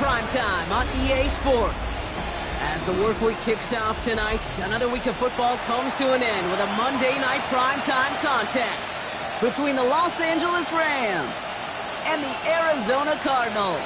primetime on EA Sports. As the work week kicks off tonight, another week of football comes to an end with a Monday night primetime contest between the Los Angeles Rams and the Arizona Cardinals.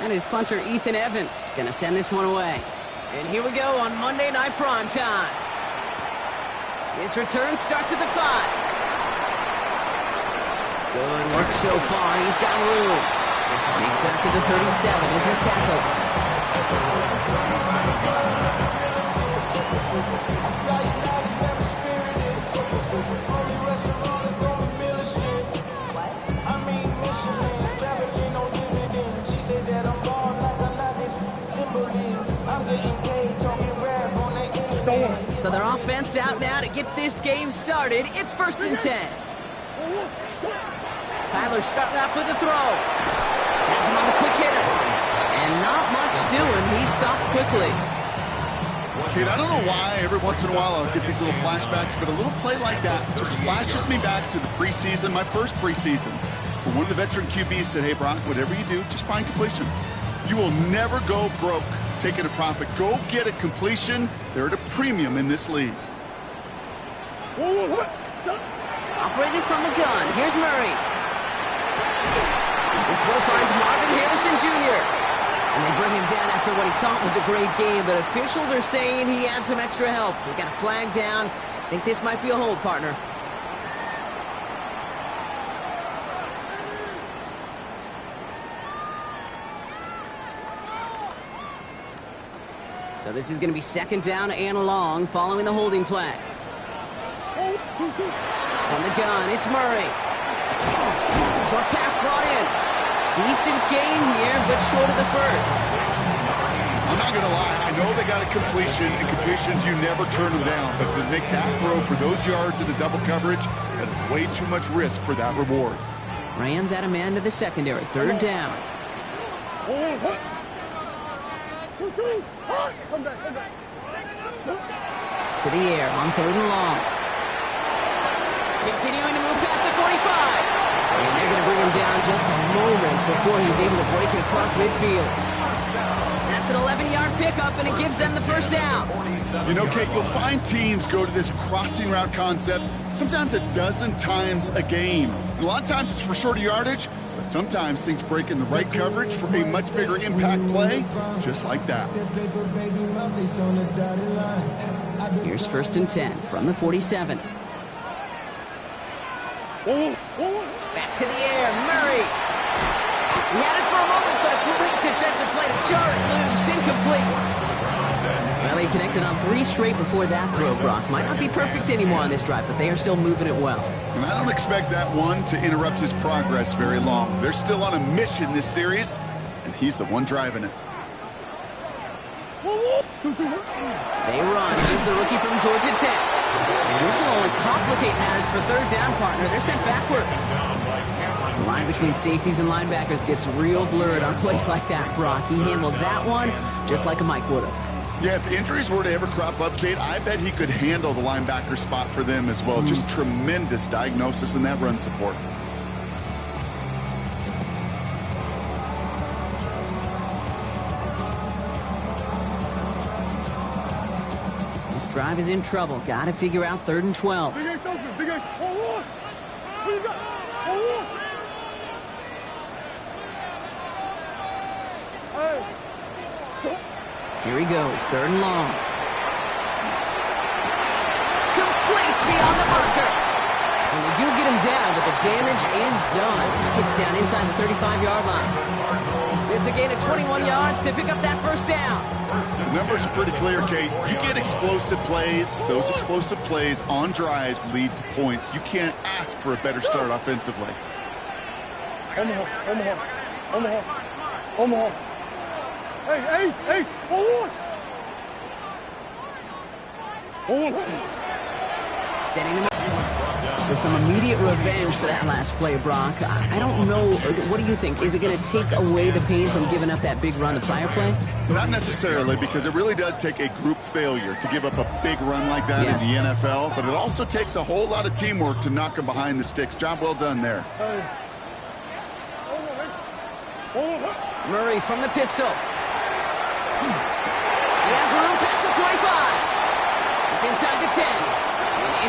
And his punter, Ethan Evans, going to send this one away. And here we go on Monday Night Primetime. His return starts at the 5. Good work so far. He's got room. Makes it up to the 37 as he's tackled. So their offense out now to get this game started. It's 1st and 10. Tyler starting off with a throw. Has him on the quick hitter. And not much doing. He stopped quickly. Kate, I don't know why every once in a while I'll get these little flashbacks, but a little play like that just flashes me back to the preseason, my first preseason, where one of the veteran QBs said, hey, Brock, whatever you do, just find completions. You will never go broke taking a profit. Go get a completion. They're at a premium in this league. Operating from the gun. Here's Murray. This throw finds Marvin Harrison Jr. And they bring him down after what he thought was a great game, but officials are saying he had some extra help. We got a flag down. I think this might be a hold, partner. So this is going to be 2nd down and long following the holding flag. From the gun, it's Murray. Short pass brought in. Decent gain here, but short of the first. I'm not going to lie. I know they got a completion, and completions, you never turn them down. But to make that throw for those yards in the double coverage, that is way too much risk for that reward. Rams add a man to the secondary. 3rd down. To the air on 3rd and long. Continuing to move past the 45. And they're going to bring him down just a moment before he's able to break it across midfield. That's an 11-yard pickup, and it gives them the 1st down. You know, Kate, you'll find teams go to this crossing route concept sometimes a dozen times a game. And a lot of times it's for shorter yardage, but sometimes things break in the right coverage for a much bigger impact play, just like that. Here's 1st and 10 from the 47. Back to the air, Murray. He had it for a moment, but a great defensive play to jar it loose, incomplete. Well, he connected on 3 straight before that throw, Brock. Might not be perfect anymore on this drive, but they are still moving it well. And I don't expect that one to interrupt his progress very long. They're still on a mission this series, and he's the one driving it. They run. Here's the rookie from Georgia Tech. And this will only complicate matters for 3rd down, partner. They're sent backwards. The line between safeties and linebackers gets real blurred on plays like that, Brock. He handled that one just like a Mike would have. Yeah, if injuries were to ever crop up, Kate, I bet he could handle the linebacker spot for them as well. Just tremendous diagnosis in that run support. This drive is in trouble. Got to figure out 3rd and 12. Big Ace open. Big Ace. Hold on. What you got? Hold on. Hey. Here he goes. 3rd and long. Complete beyond the marker. And they do get him down, but the damage is done. This kid's down inside the 35-yard line. It's a gain of 21 yards to pick up that 1st down. The numbers are pretty clear, Kate. You get explosive plays. Those explosive plays on drives lead to points. You can't ask for a better start offensively. Omaha. Hey, Ace, hold on. Setting him up. So some immediate revenge for that last play, Brock. I don't know. What do you think? Is it going to take away the pain from giving up that big run the prior play? Not necessarily, because it really does take a group failure to give up a big run like that in the NFL. But it also takes a whole lot of teamwork to knock him behind the sticks. Job well done there. Murray from the pistol. He has room past the 25. It's inside the 10.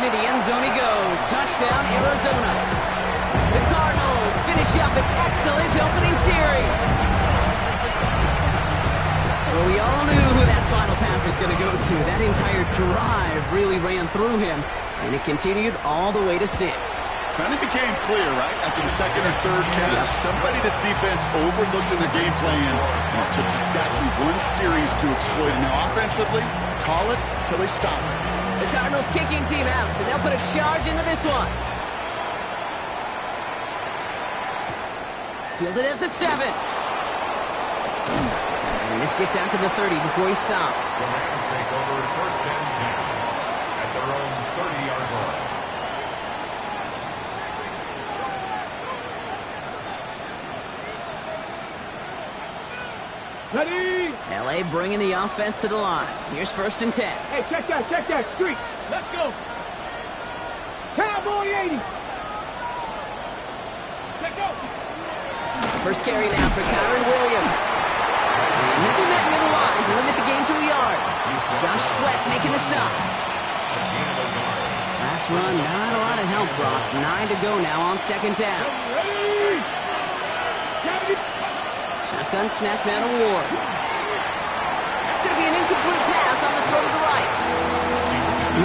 And into the end zone he goes. Touchdown, Arizona. The Cardinals finish up an excellent opening series. Well, we all knew who that final pass was going to go to. That entire drive really ran through him, and it continued all the way to 6. Kind of became clear, right? After the second or third catch, somebody this defense overlooked in their game plan, and it took exactly one series to exploit it. Now, offensively, call it till they stop it. The Cardinals kicking team out, so they'll put a charge into this one. Fielded at the 7. And this gets out to the 30 before he stopped. The Rams take over first and 10 at their own 30-yard line. Ready? LA bringing the offense to the line. Here's first and 10. Hey, check that streak. Let's go. Cowboy 80. Let's go. First carry now for Kyron Williams. And he'll be met near the line to limit the gain to a yard. Josh Sweat making the stop. Last run, not a lot of help, Brock. 9 to go now on second down. Ready? Shotgun snap now to Ward. That's going to be an incomplete pass on the throw to the right.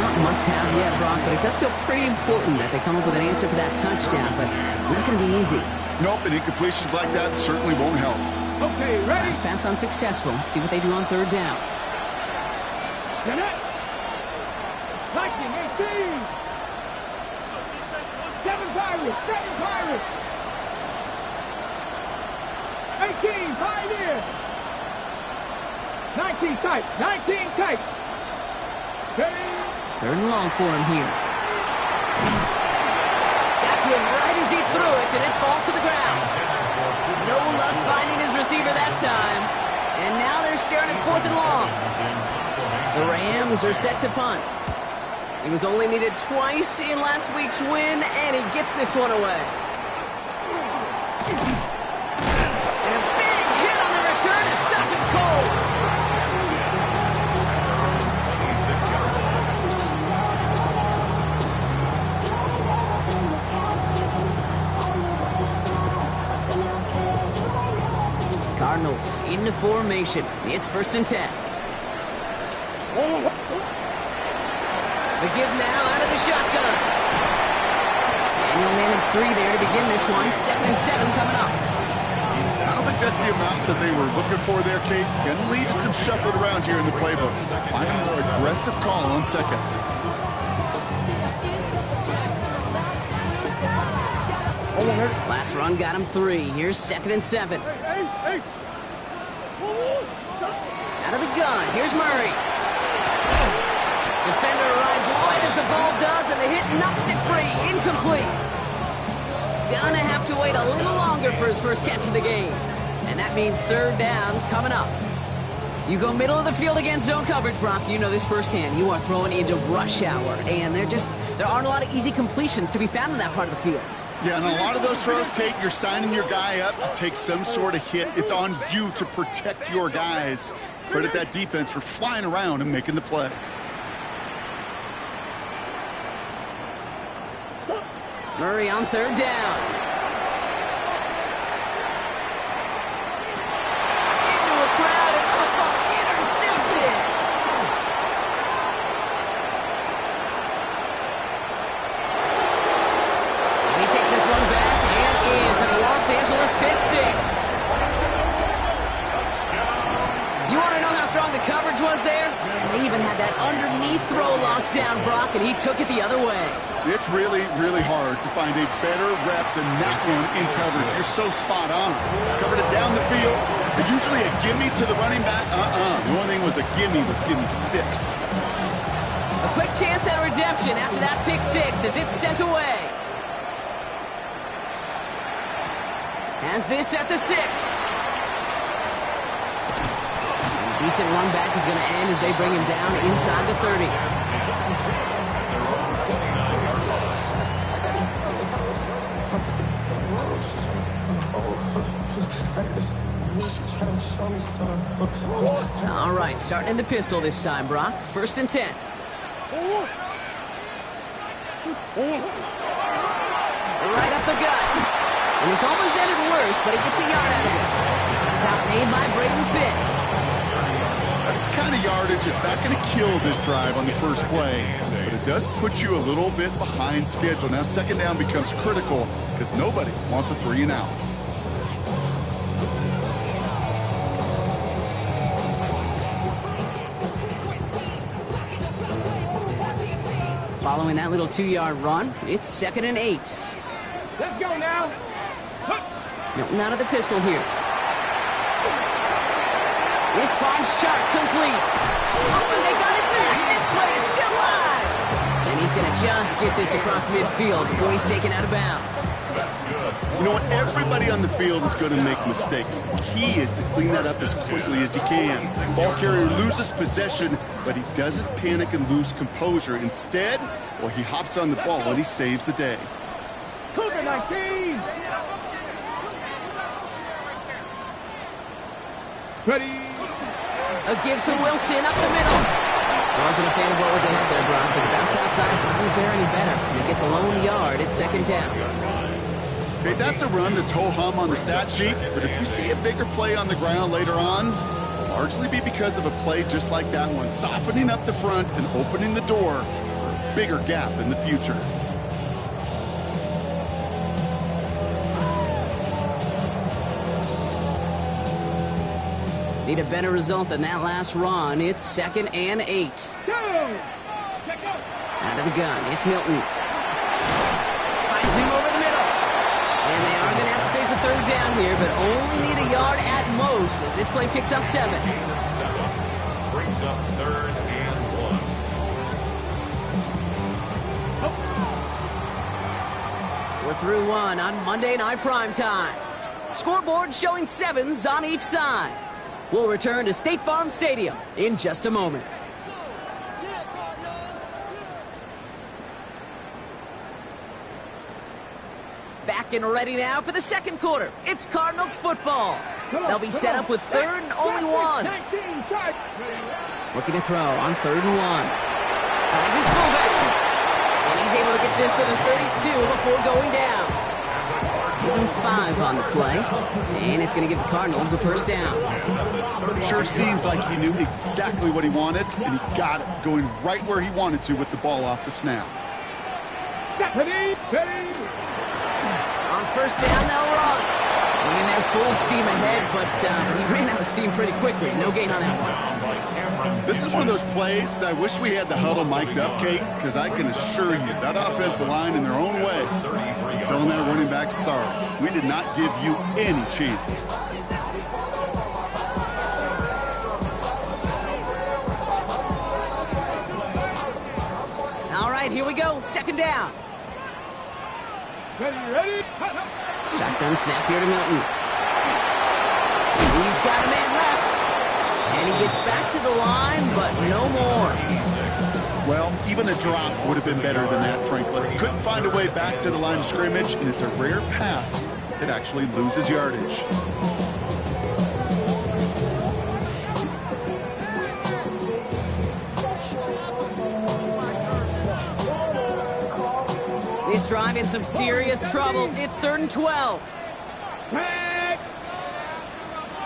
Not must-have yet, Brock, but it does feel pretty important that they come up with an answer for that touchdown, but not going to be easy. Nope, and incompletions like that certainly won't help. Okay, ready? Last pass unsuccessful. Let's see what they do on third down. Get it. Viking 18. 7 Pirates. 7 Pirates. 18 Pioneer. 19 tight. 19 tight. Steady. Third and long for him here. Got to him right as he threw it, and it falls to the ground. No luck finding his receiver that time. And now they're staring at fourth and long. The Rams are set to punt. He was only needed twice in last week's win, and he gets this one away. And a big hit on the return to stop him cold. Cardinals into formation. It's first and 10. The give now out of the shotgun. And he'll manage 3 there to begin this one. Second and 7 coming up. I don't think that's the amount that they were looking for there, Kate. Going to leave some shuffling around here in the playbook. Find a more aggressive call on second. Last run got him 3. Here's second and 7. Out of the gun. Here's Murray. Defender arrives wide as the ball does, and the hit knocks it free. Incomplete. Gonna have to wait a little longer for his first catch of the game. And that means third down coming up. You go middle of the field against zone coverage, Brock. You know this firsthand. You are throwing into rush hour, and there aren't a lot of easy completions to be found in that part of the field. Yeah, and a lot of those throws, Kate, you're signing your guy up to take some sort of hit. It's on you to protect your guys. Credit that defense for flying around and making the play. Murray on third down. Into a crowd and intercepted. And he takes this one back and in for the Los Angeles pick 6. You want to know how strong the coverage was there? Man, they even had that underneath throw locked down, Brock, and he took it the other way. It's really, really hard to find a better rep than that one in coverage. You're so spot on. Covered it down the field. Usually a gimme to the running back. The only thing was a gimme 6. A quick chance at redemption after that pick 6. 6 as it's sent away. Has this at the 6. A decent run back is going to end as they bring him down inside the 30. All right, starting in the pistol this time, Brock. 1st and 10. Right up the gut. And this almost ended worse, but he gets a yard out of this. Stop made by Braden Fitz. That's the kind of yardage. It's not going to kill this drive on the first play, but it does put you a little bit behind schedule. Now 2nd down becomes critical because nobody wants a 3 and out. Following that little 2-yard run, it's 2nd and 8. Let's go now. Milton out of the pistol here. This finds Sharp complete. Oh, and they got it back. This play is still live. And he's going to just get this across midfield before he's taken out of bounds. You know what? Everybody on the field is going to make mistakes. The key is to clean that up as quickly as he can. Ball carrier loses possession, but he doesn't panic and lose composure. Instead, well, he hops on the ball and he saves the day. Cougar 19. Ready. A give to Wilson up the middle. Wasn't a fan of what was ahead there, Brock, but the bounce outside doesn't fare any better. And he gets a lone yard at 2nd down. Okay, that's a run that's ho-hum on the stat sheet, but if you see a bigger play on the ground later on, it'll largely be because of a play just like that one, softening up the front and opening the door for a bigger gap in the future. Need a better result than that last run. It's 2nd and 8. Out of the gun, it's Milton. Finds him over the middle. And they are going to have to face a 3rd down here, but only need a yard at most as this play picks up 7. Brings up 3rd and 1. We're through 1 on Monday Night Primetime. Scoreboard showing 7s on each side. We'll return to State Farm Stadium in just a moment. Back and ready now for the 2nd quarter. It's Cardinals football. They'll be set up with 3rd and only 1. Looking to throw on 3rd and 1. Finds his fullback. And he's able to get this to the 32 before going down. Giving 5 on the play. And it's going to give the Cardinals a 1st down. Sure seems like he knew exactly what he wanted, and he got it, going right where he wanted to with the ball off the snap. Ready. On 1st down, they'll run. Bringing their full steam ahead, but he ran out of steam pretty quickly. No gain on that one. This is one of those plays that I wish we had the huddle mic'd up, Kate, because I can assure you that offensive line in their own way is telling that running back, sorry, we did not give you any chance. All right, here we go. 2nd down. Ready. Shotgun snap here to Milton. He's got a man left. And he gets back to the line, but no more. Well, even a drop would have been better than that, frankly. Couldn't find a way back to the line of scrimmage, and it's a rare pass that actually loses yardage. This drive in some serious trouble. It's 3rd and 12. Tag.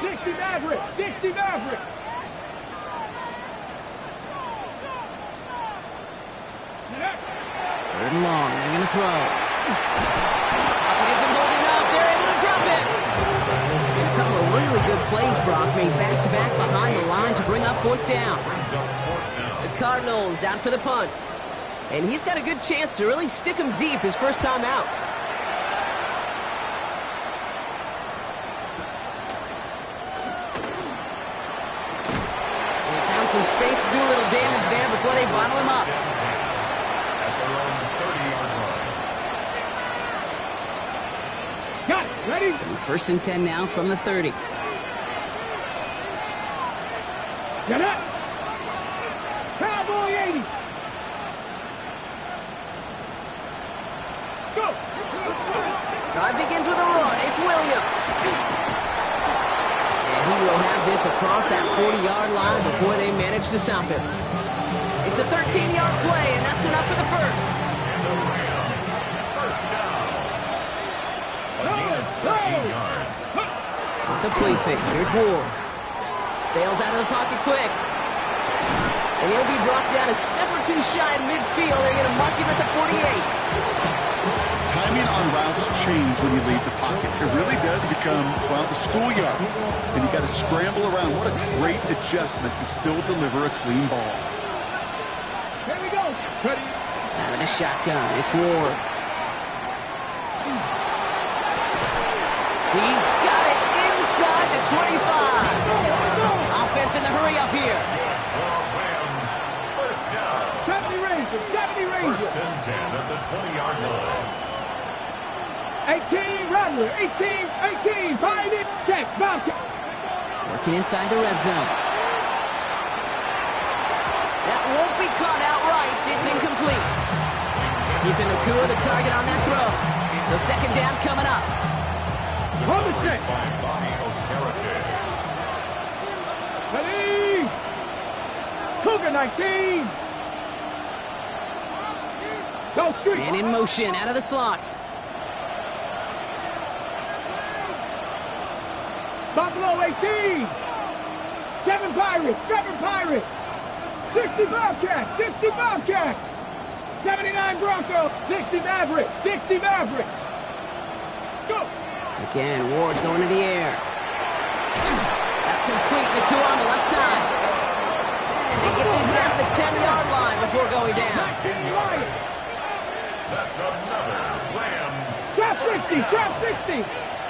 60 Maverick. 60 Maverick. Third and long. They're going to throw. It isn't holding up. They're able to drop it. And a couple of really good plays, Brock, made back-to-back behind the line to bring up 4th down. The Cardinals out for the punt. And he's got a good chance to really stick him deep his first time out. They found some space to do a little damage there before they bottle him up. At their own 38. Ready? So first and 10 now from the 30. Get up. Cowboy 80. Go. Drive begins with a run. It's Williams. And he will have this across that 40-yard line before they manage to stop him. It's a 13-yard play, and that's enough for the first. And the Rams, first down. A gain of 13 yards. With the play fake, here's Ward. Bails out of the pocket quick. And he'll be brought down a step or two shy in midfield. They're going to mark him at the 48. Timing on routes change when you leave the pocket. It really does become, well, the schoolyard. And you got to scramble around. What a great adjustment to still deliver a clean ball. Here we go. Ready? Out of the shotgun, it's Ward. He's got it inside the 25. Offense in the hurry up here. Rams, first down. 70 Rangers. 70 Rangers. First and 10 at the 20-yard line. 18 Rattler. 18. Find it. Check. Bobcat. Working inside the red zone. That won't be caught outright. It's incomplete. Keeping Nakua the target on that throw. So second down coming up. On the check. By Bobby Okereke. Ready? Cougar 19. Go street. And in motion, out of the slot. Buffalo 18. 7 Pirates. 60 Bobcats. 60 Bobcats. 79 Broncos. 60 Mavericks. Go. Again, Ward going to the air. That's complete. Nakua on the left side. And they get this down to the 10-yard line before going down. 10 yards. That's another Rams. Trap 60.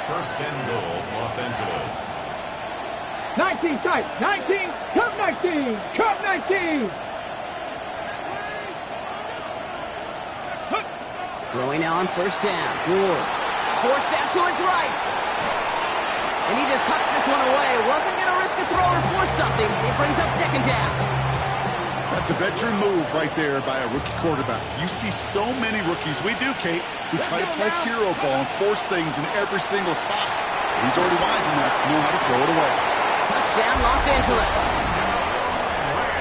First and goal, Los Angeles. 19 tight. 19. Cup 19. Throwing now on first down. Ward forced out to his right. And he just hucks this one away. Wasn't going to risk a throw or force something. It brings up second down. That's a veteran move right there by a rookie quarterback. You see so many rookies, we do, Kate, who try to play hero ball and force things in every single spot. He's already wise enough to know how to throw it away. Touchdown, Los Angeles.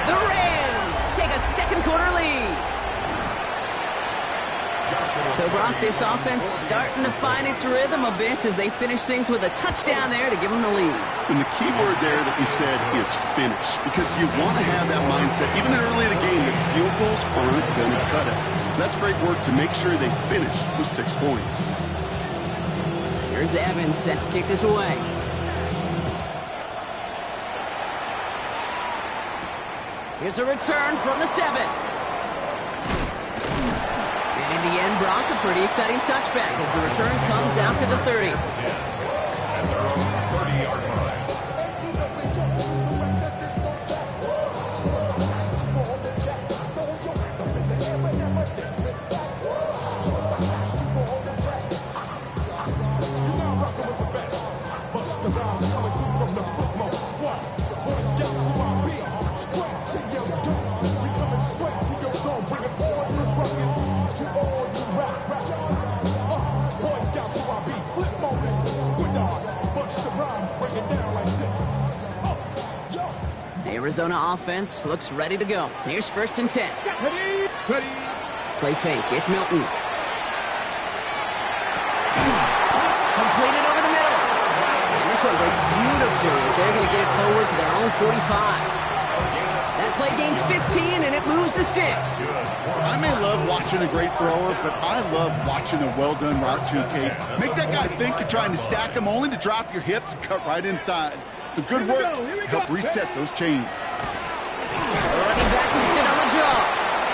The Rams take a second quarter lead. So, Brock, this offense starting to find its rhythm a bit as they finish things with a touchdown there to give them the lead. And the key word there that we said is finish, because you want to have that mindset, even early in the game, that field goals aren't going to cut it. So that's great work to make sure they finish with 6 points. Here's Evans set to kick this away. Here's a return from the 7. And in the end, Brock, a pretty exciting touchback as the return comes out to the 30. At their own 30-yard line. Arizona offense looks ready to go. Here's first and 10. Ready. Play fake. It's Milton. Completed over the middle. And this one breaks beautifully as they're going to get it forward to their own 45. That play gains 15, and it moves the sticks. I may love watching a great thrower, but I love watching a well-done route too, Kate. Make that guy think you're trying to stack him only to drop your hips and cut right inside. Some good work to help reset those chains. Running back gets it on the draw.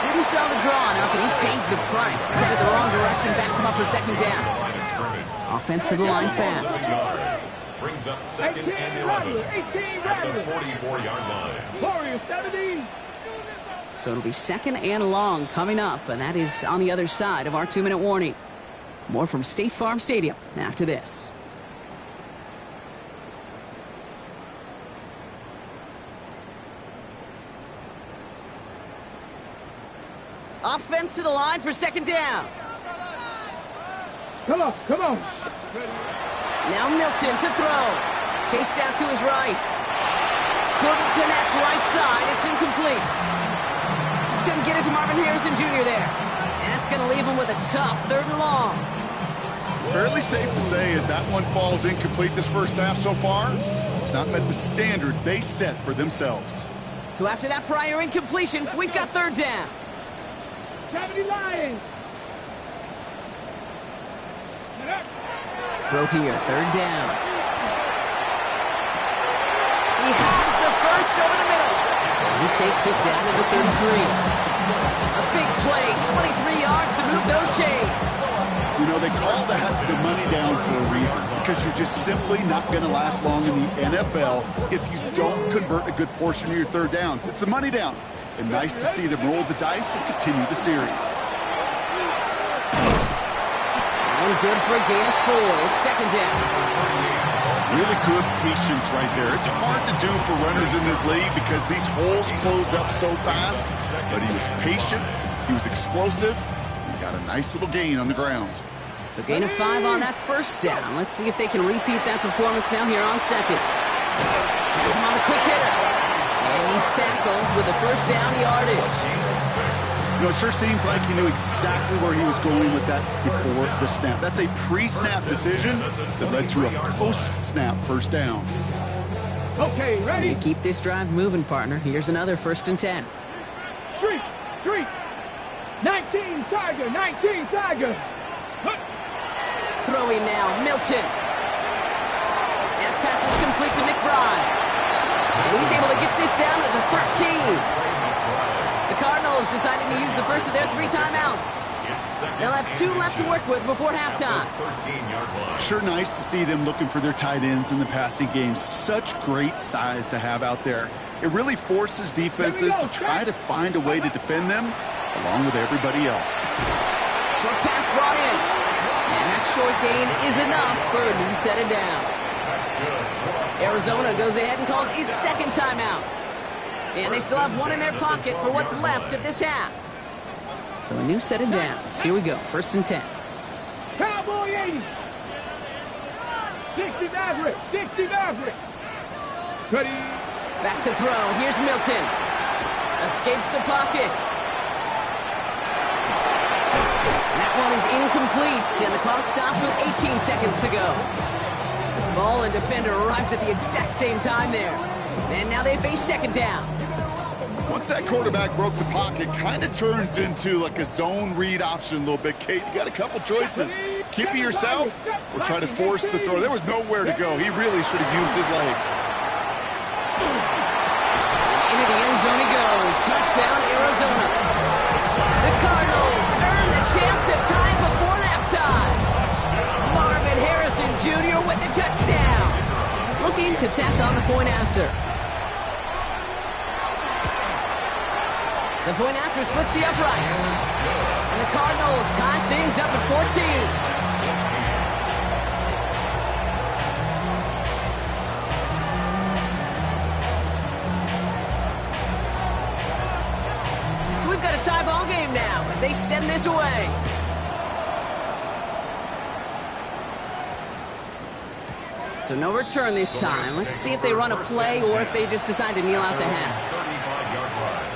Didn't sell the draw enough, and he pays the price. He's headed the wrong direction, backs him up for second down. Offense to the line fast. Brings up second and 11 at the 44-yard line. Warriors 70. So it'll be second and long coming up, and that is on the other side of our 2-minute warning. More from State Farm Stadium after this. Offense to the line for second down. Come on, come on. Now Milton to throw. Chased out to his right. Couldn't connect right side. It's incomplete. He's going to get it to Marvin Harrison Jr. there. And that's going to leave him with a tough 3rd and long. Fairly safe to say as that one falls incomplete this first half so far, it's not met the standard they set for themselves. So after that prior incompletion, we've got 3rd down. 70 Lions. Throw here, 3rd down. He has the first over the middle. So he takes it down to the 33. A big play, 23 yards to move those chains. You know, they call that the money down for a reason, because you're just simply not going to last long in the NFL if you don't convert a good portion of your 3rd downs. It's the money down. And nice to see them roll the dice and continue the series. And good for a gain of 4. It's 2nd down. Really good patience right there. It's hard to do for runners in this league because these holes close up so fast. But he was patient. He was explosive. He got a nice little gain on the ground. So gain of 5 on that 1st down. Let's see if they can repeat that performance now here on 2nd. Has him on the quick hitter. And he's tackled with the 1st down yardage. You know, it sure seems like he knew exactly where he was going with that before the snap. That's a pre-snap decision that led to a post-snap 1st down. Okay, ready? And keep this drive moving, partner. Here's another 1st and 10. Street. 19 Tiger, 19 Tiger. Throwing now, Milton. That pass is complete to McBride. And he's able to get this down to the 13. The Cardinals deciding to use the first of their 3 timeouts. They'll have 2 left to work with before halftime. Sure nice to see them looking for their tight ends in the passing game. Such great size to have out there. It really forces defenses to try to find a way to defend them along with everybody else. Short pass brought in. And that short gain is enough for a new set of down. Arizona goes ahead and calls its 2nd timeout. And they still have 1 in their pocket for what's left of this half. So a new set of downs. Here we go. 1st and 10. Cowboy 80. 60 Maverick. 60 Maverick. Ready. Back to throw. Here's Milton. Escapes the pocket. And that one is incomplete. And the clock stops with 18 seconds to go. Ball and defender arrived at the exact same time there. And now they face 2nd down. Once that quarterback broke the pocket, kind of turns into like a zone read option a little bit. Kate, you got a couple choices. Keep it yourself or try to force the throw. There was nowhere to go. He really should have used his legs. Into the end zone he goes. Touchdown, Arizona. The Cardinals earn the chance to tie before halftime. Marvin Harrison Jr. with the touchdown. Looking to tack on the point after. The point after splits the uprights. And the Cardinals tie things up at 14. So we've got a tie ball game now as they send this away. So no return this time. Let's see if they run a play or if they just decide to kneel out the half. 35-yard line.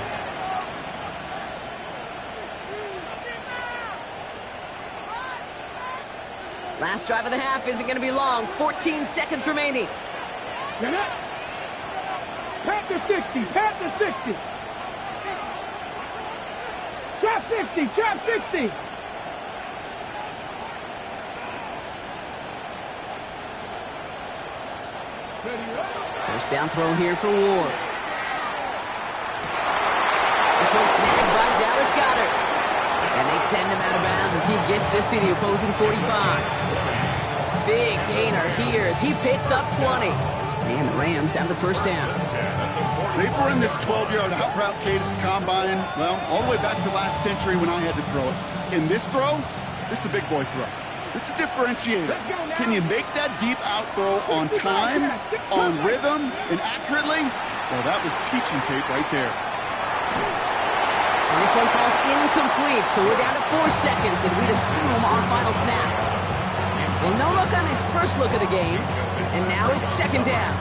Last drive of the half isn't going to be long. 14 seconds remaining. Get up. Panther 60. Panther 60. Trap 60. Trap 60. First down throw here for Ward. This one snagged by Dallas Goedert. And they send him out of bounds as he gets this to the opposing 45. Big gainer here as he picks up 20. And the Rams have the first down. They've run this 12-yard out route, Kate, at the combine, well, all the way back to last century when I had to throw it. In this throw, this is a big boy throw. This is a differentiator. Can you make that deep out throw on time, on rhythm, and accurately? Well, that was teaching tape right there. And And this one falls incomplete, so we're down to 4 seconds, and we'd assume our final snap. Well, no look on his first look of the game, and now it's second down.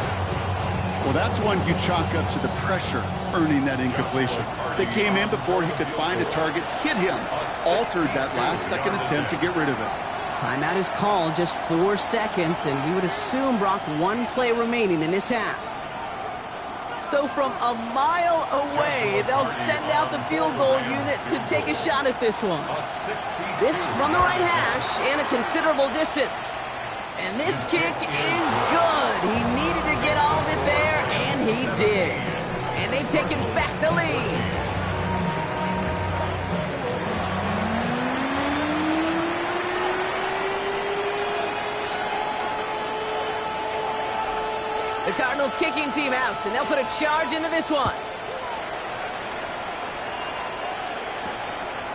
Well, that's one you chalk up to the pressure earning that incompletion. They came in before he could find a target, hit him, altered that last second attempt to get rid of it. Timeout is called, just 4 seconds, and we would assume, Brock, 1 play remaining in this half. So from a mile away, they'll send out the field goal unit to take a shot at this one. This from the right hash and a considerable distance. And this kick is good. He needed to get all of it there, and he did. And they've taken back the lead. The Cardinals kicking team out, and they'll put a charge into this one.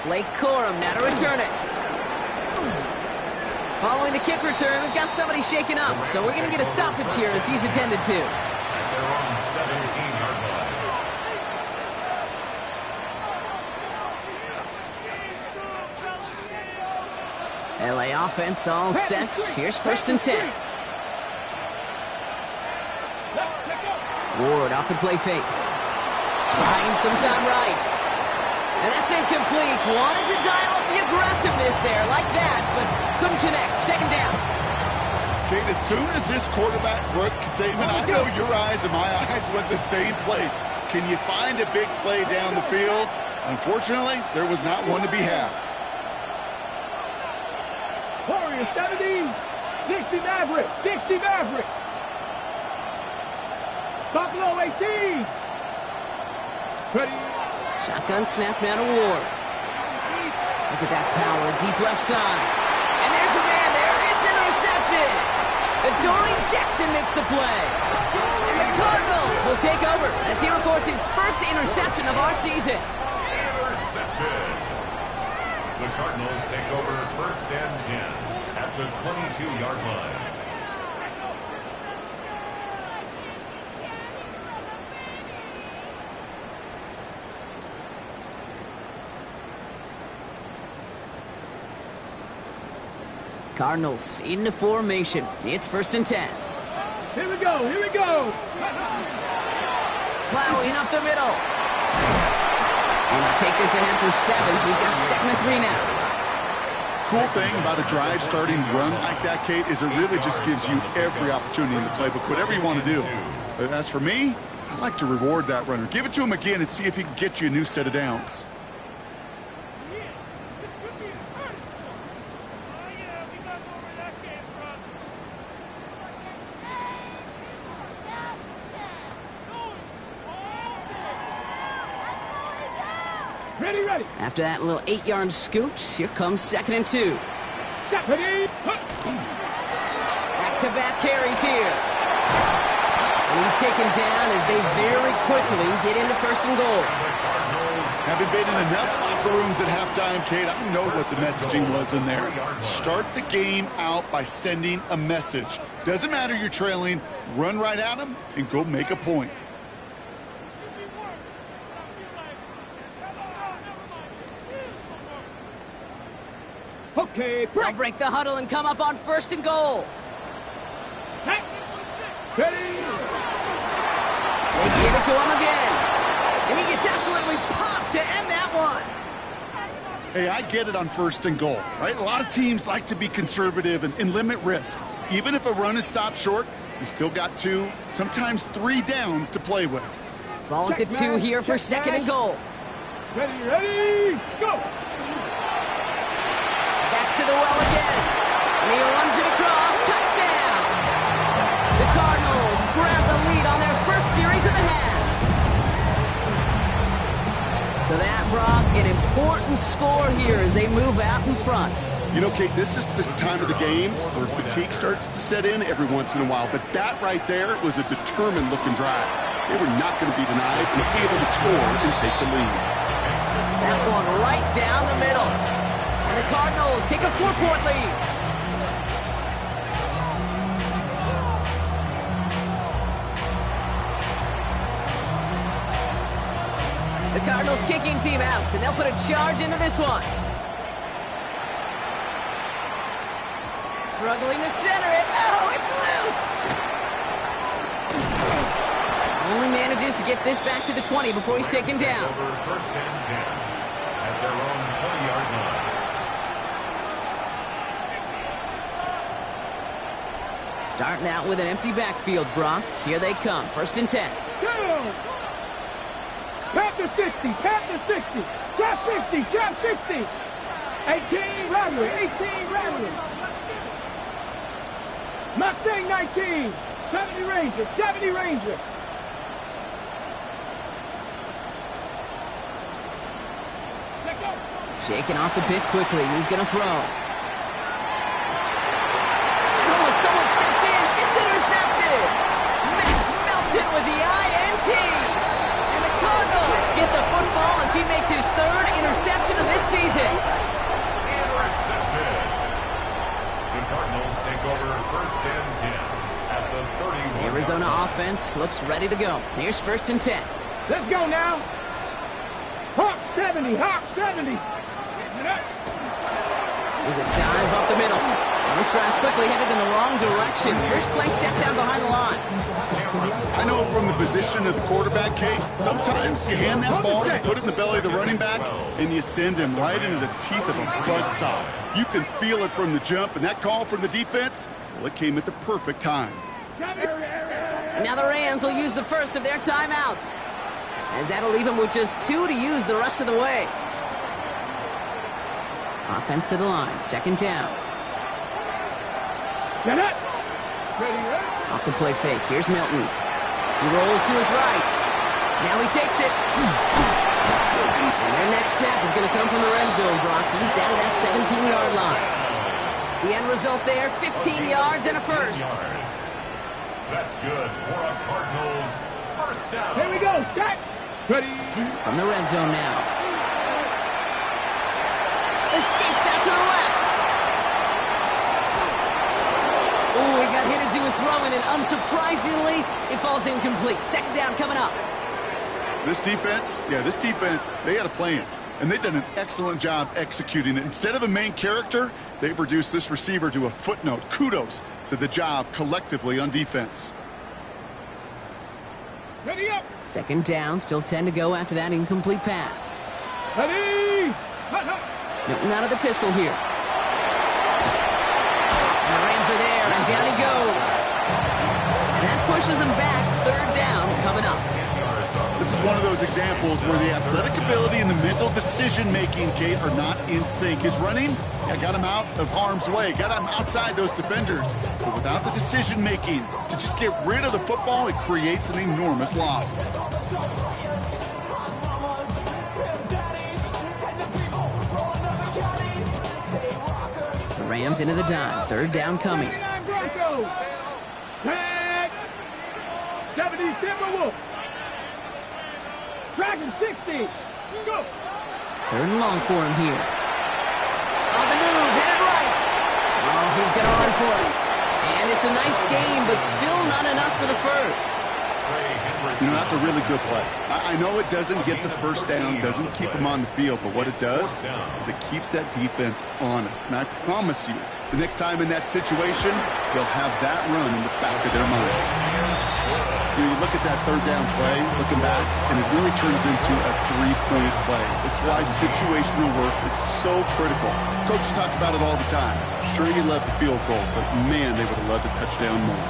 Blake Corum now to return it. Following the kick return, we've got somebody shaken up, so we're going to get a stoppage here as he's attended to. At their own 17-yard line. LA offense all set. Here's 1st and 10. Ward off the play fake. Buying some time right. And that's incomplete. Wanted to dial up the aggressiveness there like that, but couldn't connect. Second down. Kate, as soon as this quarterback broke containment, I know your eyes and my eyes went the same place. Can you find a big play down the field? Unfortunately, there was not one to be had. Warriors 70, 60 Maverick, 60 Maverick. Buffalo 18. Ready. Shotgun snap now to Ward. Look at that power, deep left side. And there's a man there. It's intercepted. Adoree Jackson makes the play. And the Cardinals will take over as he records his first interception of our season. Intercepted. The Cardinals take over 1st and 10 at the 22-yard line. Cardinals into formation. It's 1st and 10. Here we go, here we go. Plowing up the middle. And he'll take this ahead for 7. We've got 2nd and 3 now. Cool thing about a drive starting run like that, Kate, is it really just gives you every opportunity in the playbook, whatever you want to do. But as for me, I like to reward that runner. Give it to him again and see if he can get you a new set of downs. Ready. After that little 8-yard scoot, here comes 2nd and 2. Ready. Back-to-back carries here. And he's taken down as they very quickly get into 1st and goal. Having been in enough locker rooms at halftime, Kate, I know what the messaging was in there. Start the game out by sending a message. Doesn't matter you're trailing, run right at them and go make a point. Okay, break. They'll break the huddle and come up on 1st and goal. Ready. They give it to him again. And he gets absolutely popped to end that one. Hey, I get it on 1st and goal, right? A lot of teams like to be conservative and limit risk. Even if a run is stopped short, you still got 2, sometimes 3 downs to play with. Ball at the 2 here for 2nd and goal. Ready, go. Back to the well again. And he runs it across. Touchdown. The Cardinals grab the lead on their first series of the half. So that, Brock, an important score here as they move out in front. You know, Kate, this is the time of the game where fatigue starts to set in every once in a while. But that right there was a determined-looking drive. They were not going to be denied and be able to score and take the lead. That one right down the middle. And the Cardinals take a 4-point lead. The Cardinals Cardinals kicking team out, and they'll put a charge into this one. Struggling to center it. Oh, it's loose! Only manages to get this back to the 20 before he's taken down. Over first and 10 at their own 20-yard line. Starting out with an empty backfield, Brock. Here they come. First and 10. Pat to 60, pat to 60. Trap 60, trap 60. 18, Rattler, 18, Rattler. Mustang 19, 70 Ranger, 70 Ranger. Shaking off the pit quickly. Who's going to throw? Someone stepped in. It's intercepted. Max Melton with the INT. And the Cardinals get the football as he makes his third interception of this season. Intercepted. The Cardinals take over first and 10 at the 31. Arizona offense looks ready to go. Here's first and 10. Let's go now. Hawk 70, Hawk 70. There's a dive up the middle. And this drive's quickly headed in the wrong direction. First play set down behind the line. I know from the position of the quarterback, Kate, sometimes you hand that ball, you put it in the belly of the running back, and you send him right into the teeth of a buzzsaw. You can feel it from the jump, and that call from the defense, well, it came at the perfect time. Now the Rams will use the first of their timeouts, as that'll leave them with just 2 to use the rest of the way. Offense to the line, second down. Off the play fake, here's Milton. He rolls to his right. Now he takes it. And their next snap is going to come from the red zone, Brock. He's down at that 17-yard line. The end result there, 15 yards and a first. That's good for a Cardinals first down. Here we go, set. Ready. From the red zone now. Escapes out to the left. Oh, he got hit as he was throwing, and unsurprisingly, it falls incomplete. Second down coming up. This defense, they had a plan, and they've done an excellent job executing it. Instead of a main character, they've reduced this receiver to a footnote. Kudos to the job collectively on defense. Ready up. Second down, still 10 to go after that incomplete pass. Ready. Hut, hut. Milton out of the pistol here. And the Rams are there, and down he goes. And that pushes him back. Third down coming up. This is one of those examples where the athletic ability and the mental decision-making, Kate, are not in sync. His running, got him out of harm's way, got him outside those defenders. But without the decision-making, to just get rid of the football, it creates an enormous loss. The Rams into the dime. Third down coming. 70 Timberwolves. Dragon 60. Go. Third and long for him here. On the move, headed right. Oh, he's going to run for it. And it's a nice game, but still not enough for the first. That's a really good play. I know it doesn't get the first down, doesn't keep them on the field, but what it does is it keeps that defense honest. And I promise you, the next time in that situation, they'll have that run in the back of their minds. You look at that third down play, looking back, and it really turns into a three-point play. It's why situational work is so critical. Coaches talk about it all the time. Sure, you love the field goal, but man, they would have loved a touchdown more.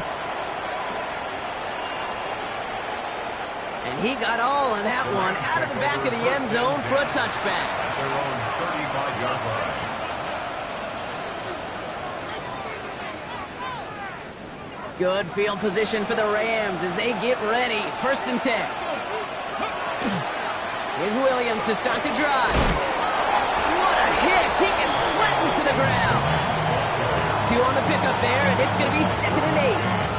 And he got all of that one out of the back of the end zone for a touchback. At their own 35-yard line. Good field position for the Rams as they get ready. First and 10. Here's Williams to start the drive. What a hit! He gets flattened to the ground. 2 on the pickup there, and it's going to be second and 8.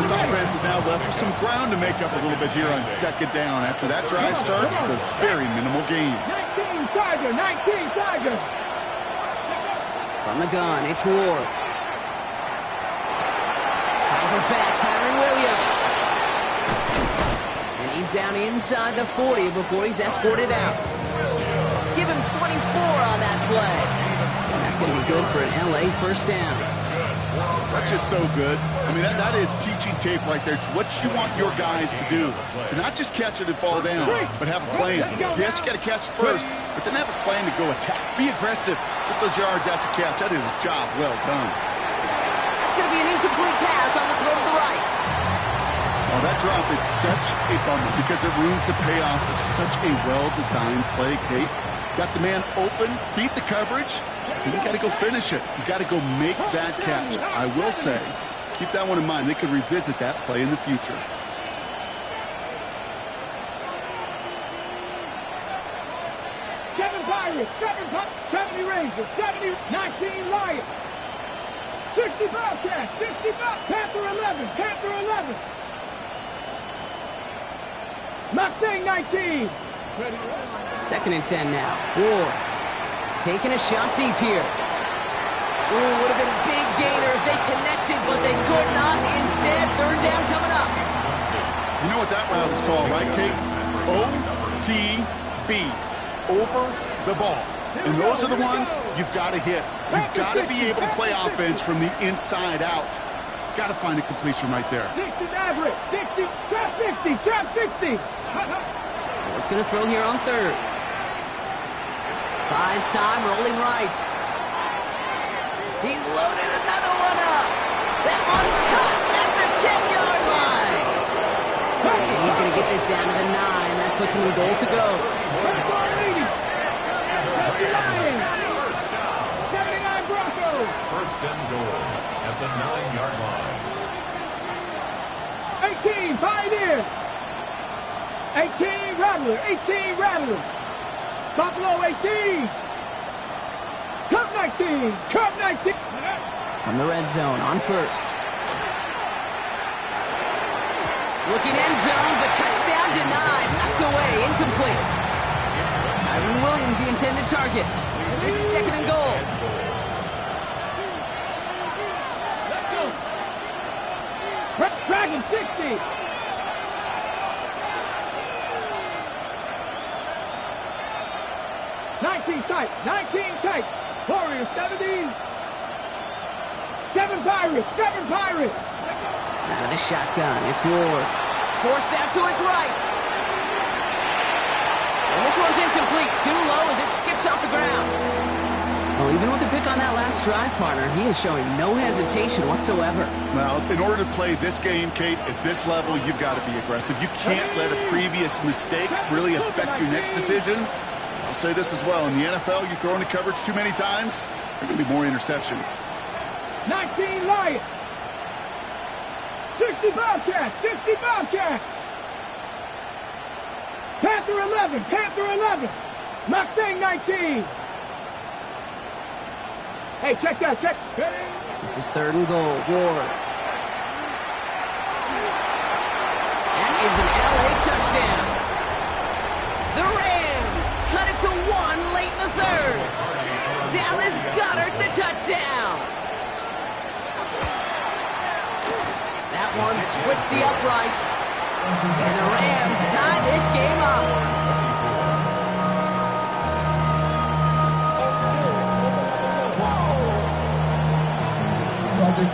This offense is now left with some ground to make up a little bit here on second down after that drive starts with a very minimal gain. 19 Tiger, 19 Tiger. From the gun, it's Ward. Finds his back, Kyron Williams. And he's down inside the 40 before he's escorted out. Give him 24 on that play. And that's going to be good for an LA first down. That's just so good. I mean, that is teaching tape right there. It's what you want your guys to do. To not just catch it and fall down, but have a plan. Yes, you got to catch it first, but then have a plan to go attack. Be aggressive. Get those yards after catch. That is a job well done. That's going to be an incomplete pass on the throw to the right. Oh, that drop is such a bummer because it ruins the payoff of such a well-designed play, Kate. Got the man open, beat the coverage, and you got to go finish it. You got to go make that catch. I will say, keep that one in mind. They could revisit that play in the future. Pirates, 70 Rangers, 70, 19 Lions, 60 Bobcats, 60 Panther 11, Panther 11. Mustang 19. Second and 10 now. Ward taking a shot deep here. Ooh, would have been a big gainer if they connected, but they could not. Instead, third down coming up. You know what that route is called, right, Kate? OTB. Over the ball. And those are the ones you've got to hit. You've got to be able to play offense from the inside out. Got to find a completion right there. 60 average, 60, trap 60, trap 60. What's going to throw here on third? Buys time, rolling right. He's loaded another one up. That one's caught at the 10-yard line. And he's going to get this down to the 9. That puts him in goal to go. 79 Broncos. First and goal at the 9-yard line. 18 Pioneers. 18 Rattler. 18 Rattler. Buffalo 18. Cup 19. Cup 19. From the red zone on first. Looking end zone, but touchdown denied. Knocked away, incomplete. Ivan Williams, the intended target. It's second and goal. Dragon 60. Tight. Warriors 70. 7 Pirates. Out of the shotgun, it's Ward. Forced out to his right. And this one's incomplete. Too low as it skips off the ground. Well, even with the pick on that last drive, partner, he is showing no hesitation whatsoever. Well, in order to play this game, Kate, at this level, you've got to be aggressive. You can't let a previous mistake really affect your next decision. I'll say this as well. In the NFL, you throw into coverage too many times, there are going to be more interceptions. 19 Lions. 60 Bobcats. Panther 11. Mustang 19. Hey, check that. This is third and goal. Ward. That is an LA touchdown. The Rams cut it to 1 late in the third. Dallas Goedert, the touchdown. That one splits the uprights. And the Rams tie this game up.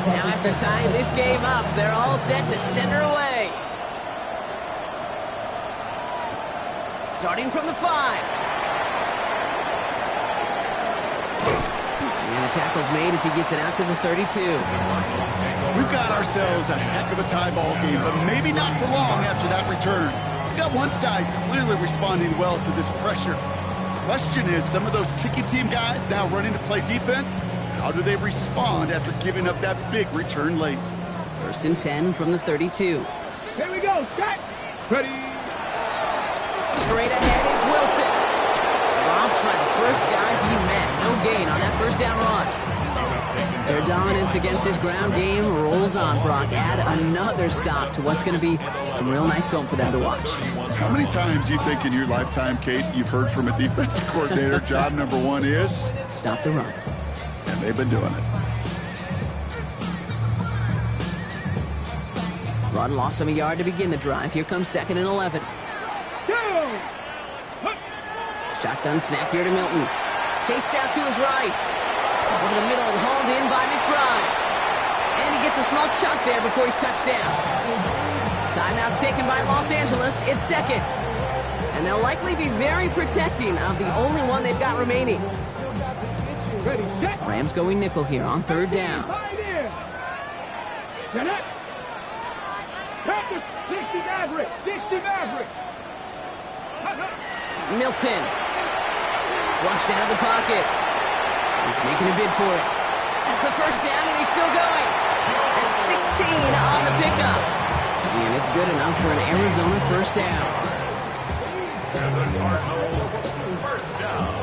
Now after tying this game up, they're all set to center away. Starting from the 5. And the tackle's made as he gets it out to the 32. We've got ourselves a heck of a tie ball game, but maybe not for long after that return. We got one side clearly responding well to this pressure. Question is, some of those kicking team guys now running to play defense, how do they respond after giving up that big return late? First and 10 from the 32. Here we go. Set. Ready. Straight ahead, it's Wilson. Dropped by the first guy he met. No gain on that first down run. Their dominance against his ground game rolls on, Brock. Add another stop to what's going to be some real nice film for them to watch. How many times do you think in your lifetime, Kate, you've heard from a defensive coordinator, job number 1 is? Stop the run. And they've been doing it. Run lost him a yard to begin the drive. Here comes second and 11. Shotgun snap here to Milton. Chased out to his right. Over the middle and hauled in by McBride. And he gets a small chunk there before he's touched down. Timeout taken by Los Angeles. It's second. And they'll likely be very protecting of the only one they've got remaining. Rams going nickel here on third down. 60 Maverick. 60 Maverick. Milton. Flushed out of the pocket. He's making a bid for it. That's the first down, and he's still going. That's 16 on the pickup. And it's good enough for an Arizona first down. And the Cardinals, first down.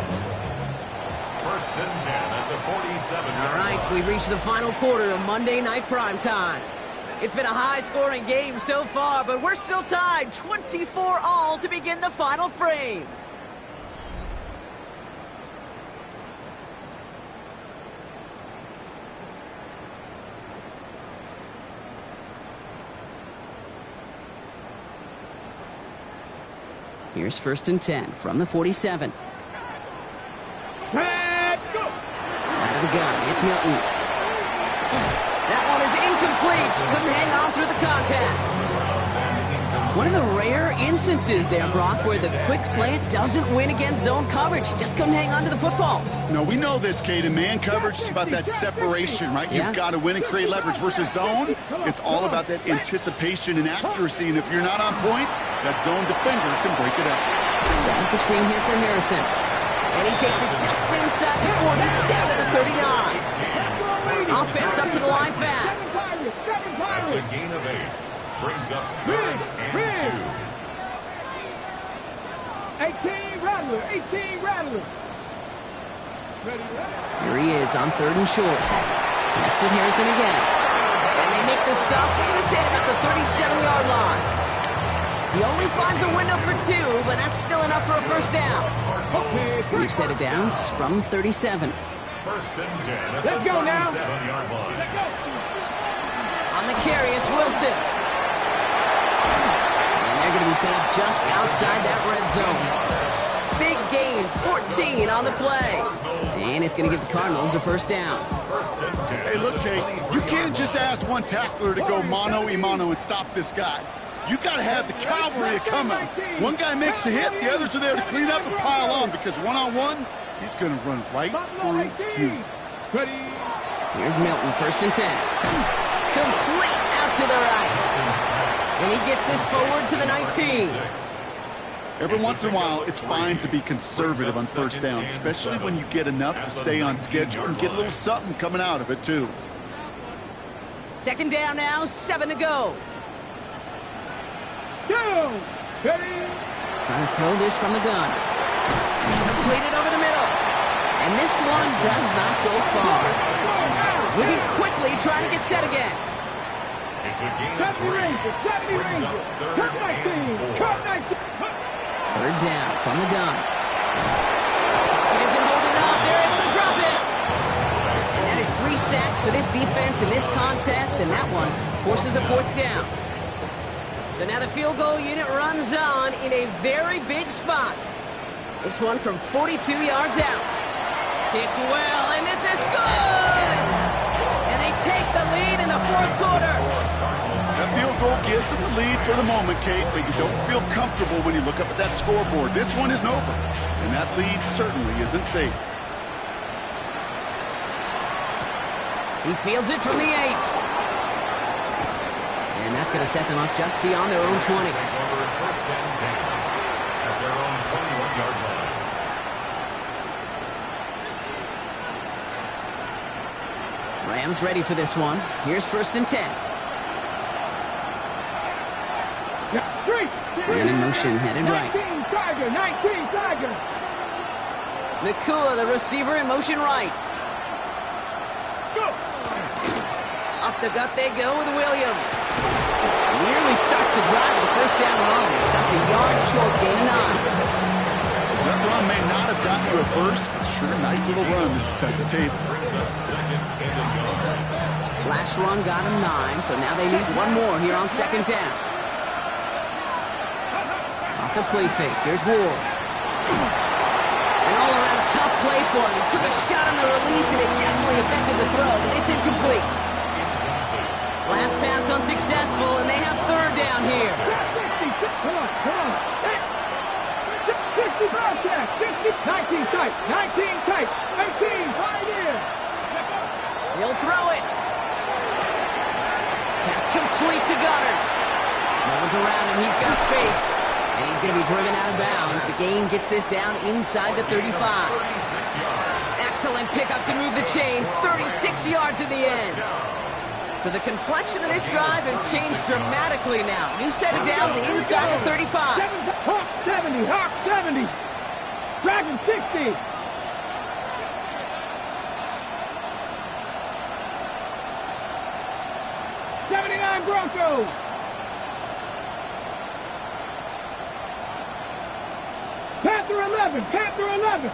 First and 10 at the 47. All right, we've reached the final quarter of Monday Night Primetime. It's been a high-scoring game so far, but we're still tied 24-all to begin the final frame. Here's first and 10 from the 47. Let's go. Out of the gun, it's Milton. That one is incomplete. Couldn't hang on through the contact. One of the rare instances there, Brock, where the quick slant doesn't win against zone coverage. Just couldn't hang on to the football. No, we know this, Kate. In man coverage, it's about that separation, right? Yeah. You've got to win and create leverage versus zone. It's all about that anticipation and accuracy. And if you're not on point, that zone defender can break it up. Set up the screen here for Harrison. And he takes it just inside the 40, down to the 39. Offense up to the line fast. That's a gain of 8. Brings up third and 18 Rattler. 18 Rattler. Here he is on third and short. Next with Harrison again. And they make the stop. We're going to say about the 37-yard line. He only finds a window for 2, but that's still enough for a first down. We've set it down from 37. First and 10 at Let's the go now. 37-yard line. On the carry, it's Wilson. And they're going to be set up just outside that red zone. Big gain, 14 on the play. And it's going to give the Cardinals a first down. Hey, look, Kate, you can't just ask one tackler to go mano-a-mano and stop this guy. You got to have the cavalry coming. One guy makes a hit, the others are there to clean up and pile on, because one-on-one, he's going to run right through you. Here's Milton, first and 10. Complete out to the right. And he gets this forward to the 19. Every once in a while, it's fine to be conservative on first down, especially when you get enough to stay on schedule and get a little something coming out of it, too. Second down now, 7 to go. Down. Ready. Trying to throw this from the gun. Completed over the middle. And this one does not go far. Moving quickly, trying to get set again. It's a gain of 70 3. Rangers. 70 Brings up Rangers. third Cut and 19. 4. Cut 19. Third down from the gun. He doesn't hold it up. They're able to drop it. And that is 3 sacks for this defense in this contest, and that one forces a fourth down. So now the field goal unit runs on in a very big spot. This one from 42 yards out. Kicked well, and this is good! And they take the lead in the fourth quarter. That field goal gives them the lead for the moment, Kate, but you don't feel comfortable when you look up at that scoreboard. This one isn't over, and that lead certainly isn't safe. He fields it from the 8. And that's going to set them up just beyond their own 20. Over first and 10 at their own 21-yard line. Rams ready for this one. Here's first and 10. Man in motion, headed right. 19 Tiger. 19 Tiger. Nakua, the receiver, in motion right. Let's go. Up the gut they go with Williams. Nearly starts the drive with the first down run. Stopped a yard short, gain of 9. That run may not have gotten you a first, but sure, nice little run to set the table. Brings up second and a yard. Last run got him 9, so now they need one more here on second down. Off the play fake. Here's Ward. An all-around tough play for him. He took a shot on the release, and it definitely affected the throw, but it's incomplete. Last pass unsuccessful, and they have third down here. 60 broadcast, 60, 19 tight, 19 tight, 18, right in. He'll throw it. Pass complete to Goddard. No one's around him. He's got space. And he's going to be driven out of bounds. The gain gets this down inside the 35. Excellent pickup to move the chains. 36 yards at the end. So the complexion of this drive has changed dramatically now. New set of downs inside the 35. Hawk 70, Hawk 70. Dragon 60. Broncos. Panther 11, Panther 11.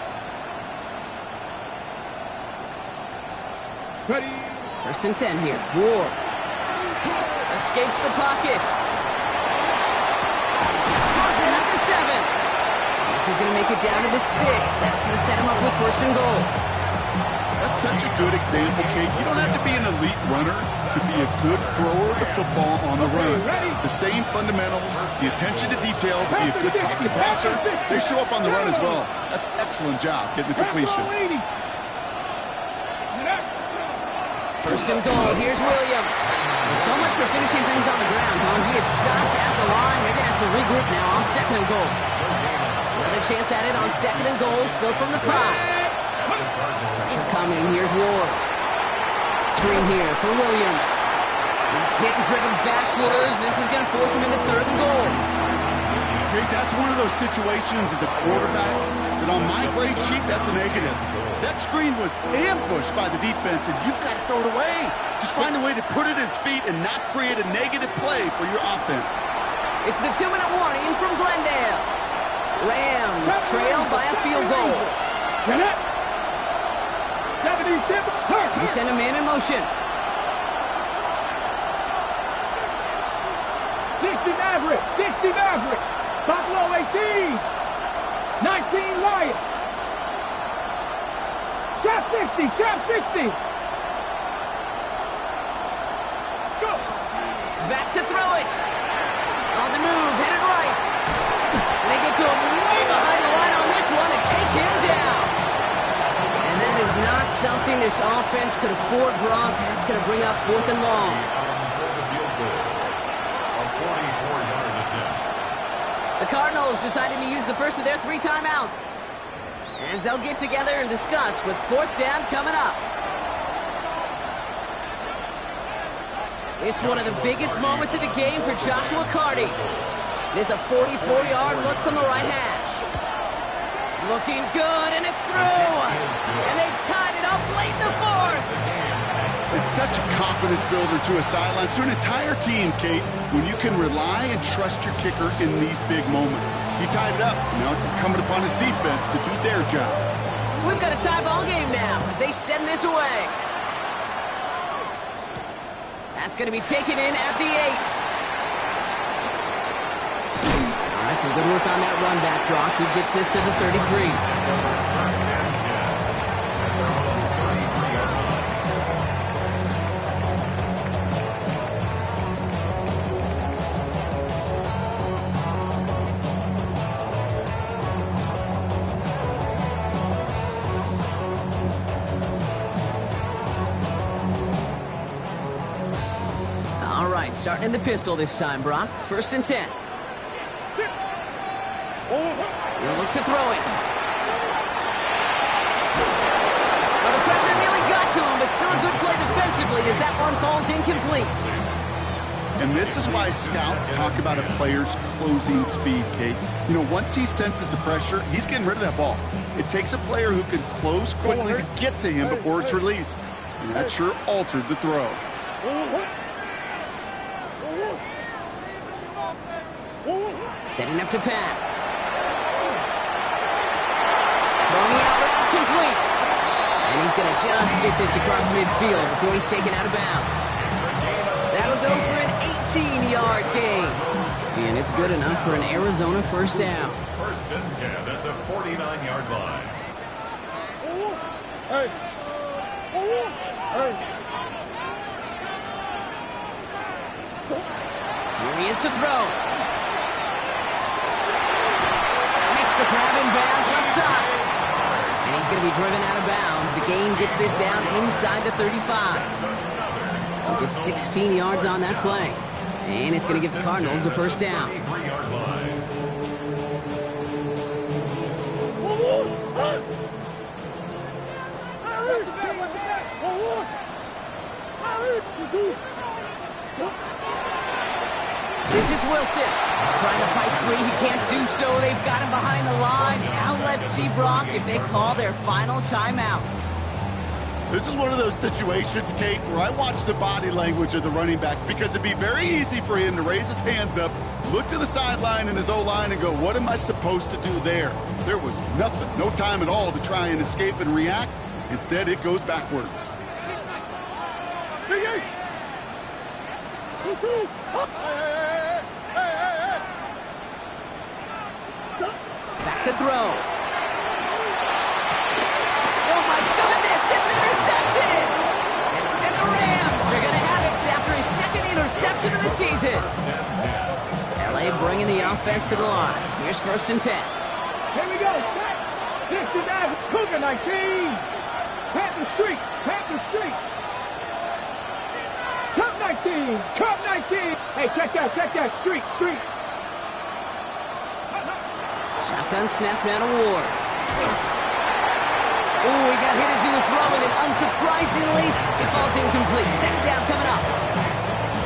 Ready. First and 10 here. Ward escapes the pocket. Positive at the 7. This is going to make it down to the 6. That's going to set him up with first and goal. That's such a good example, Kate. You don't have to be an elite runner to be a good thrower of the football on the run. The same fundamentals, the attention to detail to be a good pocket passer, they show up on the run as well. That's an excellent job getting the completion. First and goal. Here's Williams. So much for finishing things on the ground, huh? He is stopped at the line. They're going to have to regroup now on second and goal. Another chance at it on second and goal, still from the 5. Pressure coming. Here's Ward. Screen here for Williams. He's hit and driven backwards. This is going to force him into third and goal. Okay, that's one of those situations as a quarterback that on my grade sheet, that's a negative. That screen was ambushed by the defense, and you've got to throw it away. Just find a way to put it at his feet and not create a negative play for your offense. It's the 2-minute warning from Glendale. Rams trail by a field goal. They send a man in motion. 60 Maverick, 60 Maverick. Buffalo 18. 19 Lions. Trap 60, trap 60. Go. Back to throw it. On the move, headed right. And they get to him way behind the line on this one and take him down. And that is not something this offense could afford, Gronk. That's going to bring up fourth and long. The Cardinals decided to use the first of their 3 timeouts, as they'll get together and discuss with fourth down coming up. It's one of the biggest moments of the game for Joshua Carty. There's a 44-yard look from the right hash. Looking good, and it's through. And they've tied it up late in the 4th. It's such a confidence builder to a sideline, to an entire team, Kate, when you can rely and trust your kicker in these big moments. He tied it up. Now it's incumbent upon his defense to do their job. So we've got a tie ball game now as they send this away. That's going to be taken in at the 8. All right, some good work on that run back, Brock. He gets this to the 33. Starting in the pistol this time, Brock. First and 10. He'll look to throw it. Well, the pressure nearly got to him, but still a good play defensively as that one falls incomplete. And this is why scouts talk about a player's closing speed, Kate. You know, once he senses the pressure, he's getting rid of that ball. It takes a player who can close quickly to get to him before it's released. And that sure altered the throw. Setting up to pass. Throwing the out route complete. And he's going to just get this across midfield before he's taken out of bounds. That'll go for an 18-yard gain. And it's good enough for an Arizona first down. First and 10 at the 49-yard line. Hey. Here he is to throw. Makes the grab in bounds left side. And he's going to be driven out of bounds. The gain gets this down inside the 35. He'll get 16 yards on that play. And it's going to give the Cardinals a first down. 23-yard line. This is Wilson. Trying to fight free. He can't do so. They've got him behind the line. Now let's see, Brock, if they call their final timeout. This is one of those situations, Kate, where I watch the body language of the running back because it'd be very easy for him to raise his hands up, look to the sideline in his O-line and go, what am I supposed to do there? There was nothing, no time at all to try and escape and react. Instead, it goes backwards. Back to throw. Oh my goodness, it's intercepted! And the Rams are going to have it after his second interception of the season. LA bringing the offense to the line. Here's first and 10. Here we go. 69, Cougar 19. Panther Street, Panther Street. Cup 19, Cup 19. Hey, check that, Street, Street. Shotgun snap now to Ward. Ooh, he got hit as he was throwing it. Unsurprisingly, it falls incomplete. Second down coming up.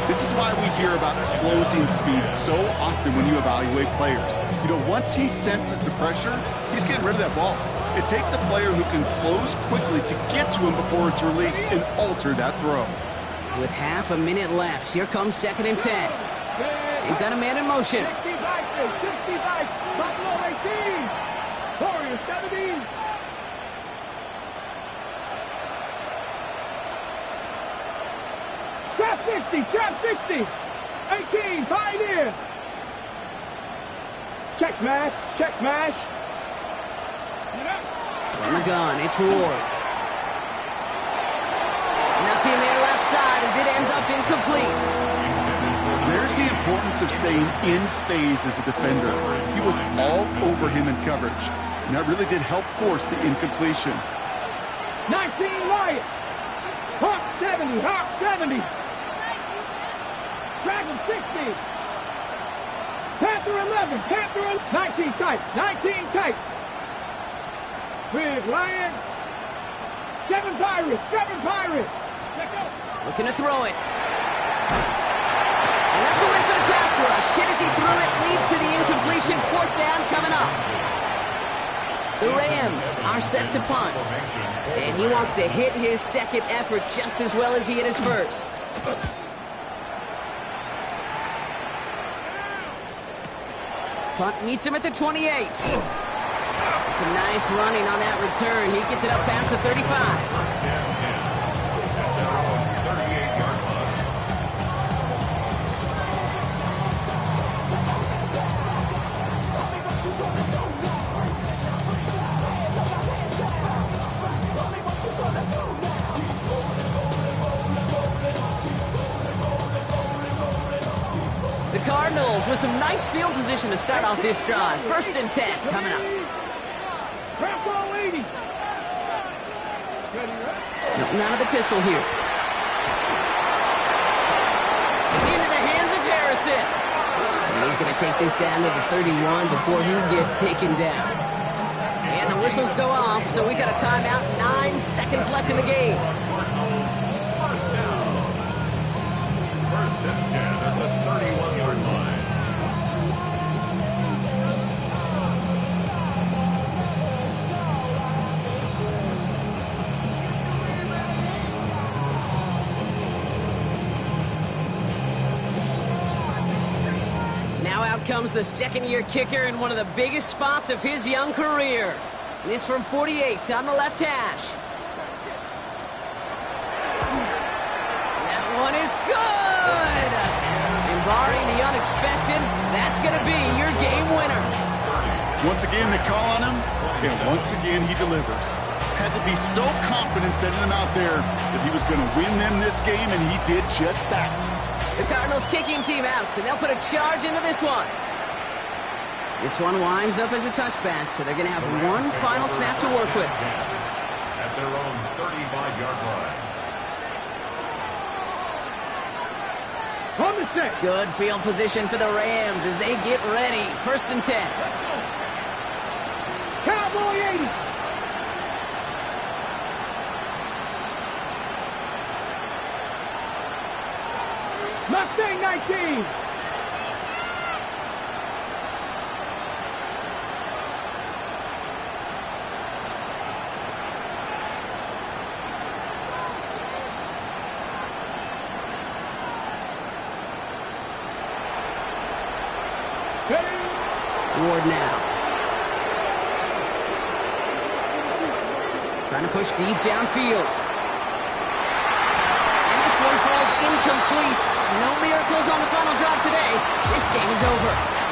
This is why we hear about closing speed so often when you evaluate players. You know, once he senses the pressure, he's getting rid of that ball. It takes a player who can close quickly to get to him before it's released and alter that throw. With half a minute left, here comes second and 10. They've got a man in motion. 65, Buffalo 18. Warriors 17. Trap 60. 18, Pioneer. Check smash. From the gun, it's Ward. Nothing there left side as it ends up incomplete. There's the importance of staying in phase as a defender. He was all over him in coverage, and that really did help force the incompletion. 19, Wyatt. Hawk 70. Dragon 60. Panther 11. 19 tight. Big Lion. 7 Pirates. Looking to throw it. And that's a win for the pass rush. Hit as he threw it, leads to the incompletion. Fourth down coming up. The Rams are set to punt. And he wants to hit his second effort just as well as he hit his first. Punt meets him at the 28. It's a nice running on that return. He gets it up past the 35. First down 10 at their own 38-yard line. The Cardinals with some nice field position to start off this drive. First and 10 coming up. Rambo 80. Nothing out of the pistol here. Into the hands of Harrison. And he's going to take this down to the 31 before he gets taken down. And the whistles go off, so we got a timeout. 9 seconds left in the game. Cardinals, first down. First and 10 at the 31-yard line. Now out comes the second-year kicker in one of the biggest spots of his young career. This from 48 on the left hash. That one is good! barring the unexpected, that's going to be your game winner. Once again, they call on him, and once again, he delivers. Had to be so confident sending him out there that he was going to win them this game, and he did just that. The Cardinals kicking team out, so they'll put a charge into this one. This one winds up as a touchback, so they're going to have one final snap to work with. At their own 35-yard line. On the set. Good field position for the Rams as they get ready. 1st and 10. Cowboy 80. Mustang 19. Ward now. Trying to push deep downfield. And this one falls incomplete. No miracles on the final drive today. This game is over.